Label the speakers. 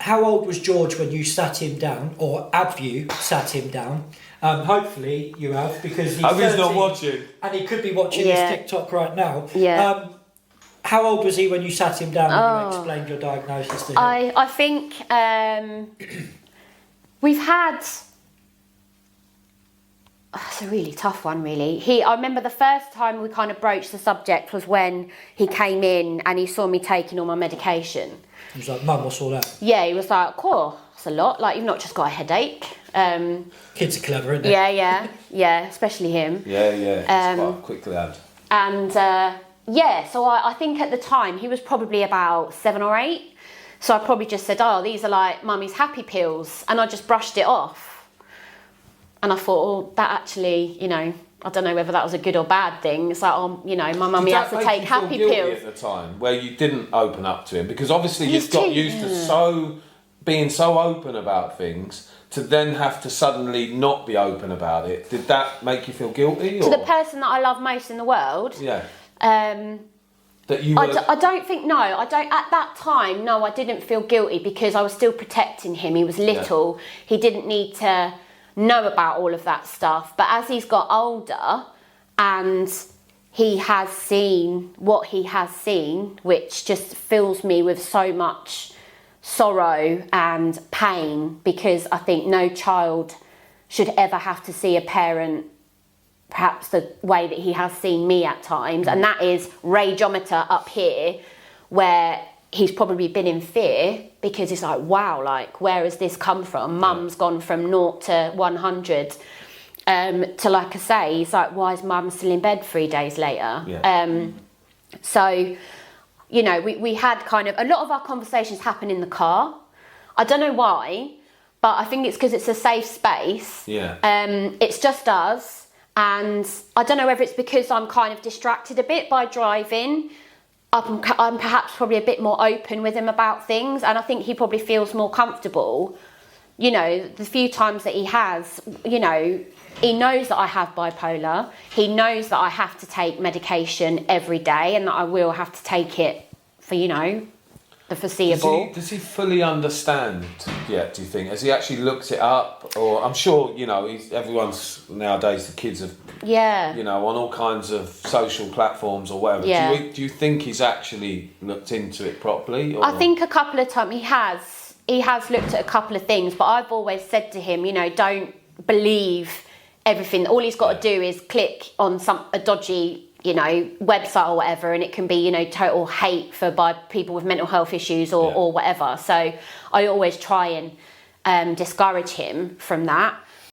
Speaker 1: how old was George when you sat him down, or have you sat him down? Hopefully you have, because he's
Speaker 2: not watching.
Speaker 1: And he could be watching this TikTok right now.
Speaker 3: Yeah.
Speaker 1: How old was he when you sat him down and you explained your diagnosis to him?
Speaker 3: I think we've had... It's a really tough one, really. I remember the first time we kind of broached the subject was when he came in and he saw me taking all my medication.
Speaker 1: He was like, Mum, what's all that?
Speaker 3: Yeah, he was like, cool, that's a lot. Like, you've not just got a headache.
Speaker 1: Kids are clever, aren't they?
Speaker 3: Yeah, especially him.
Speaker 2: Yeah, it's quite a quick lad.
Speaker 3: And so I think at the time he was probably about 7 or 8. So I probably just said, oh, these are like Mummy's happy pills. And I just brushed it off. And I thought, oh, that actually, I don't know whether that was a good or bad thing. It's like, my mummy has to take happy pills.
Speaker 2: At the time, where you didn't open up to him, because obviously you've got used to being so open about things, to then have to suddenly not be open about it. Did that make you feel guilty?
Speaker 3: To the person that I love most in the world?
Speaker 2: Yeah.
Speaker 3: That you I don't think, no, I don't, at that time, no, I didn't feel guilty because I was still protecting him. He was little. Yeah. He didn't need to know about all of that stuff. But as he's got older and he has seen what he has seen, which just fills me with so much sorrow and pain, because I think no child should ever have to see a parent perhaps the way that he has seen me at times, and that is rageometer up here, where he's probably been in fear because he's like, wow, like, where has this come from? Mum's gone from 0 to 100 to, like I say, he's like, why is Mum still in bed 3 days later? So, we had kind of, a lot of our conversations happen in the car. I don't know why, but I think it's because it's a safe space. It's just us. And I don't know whether it's because I'm kind of distracted a bit by driving. I'm perhaps probably a bit more open with him about things, and I think he probably feels more comfortable. The few times that he has, he knows that I have bipolar. He knows that I have to take medication every day and that I will have to take it for, the foreseeable.
Speaker 2: Does he fully understand yet, do you think? Has he actually looked it up? Or I'm sure, everyone's nowadays, the kids have, on all kinds of social platforms or whatever.
Speaker 3: Yeah.
Speaker 2: Do you think he's actually looked into it properly? Or?
Speaker 3: I think a couple of times he has looked at a couple of things, but I've always said to him, don't believe everything. All he's got to do is click on a dodgy website or whatever, and it can be, total hate by people with mental health issues or whatever. So I always try and discourage him from that.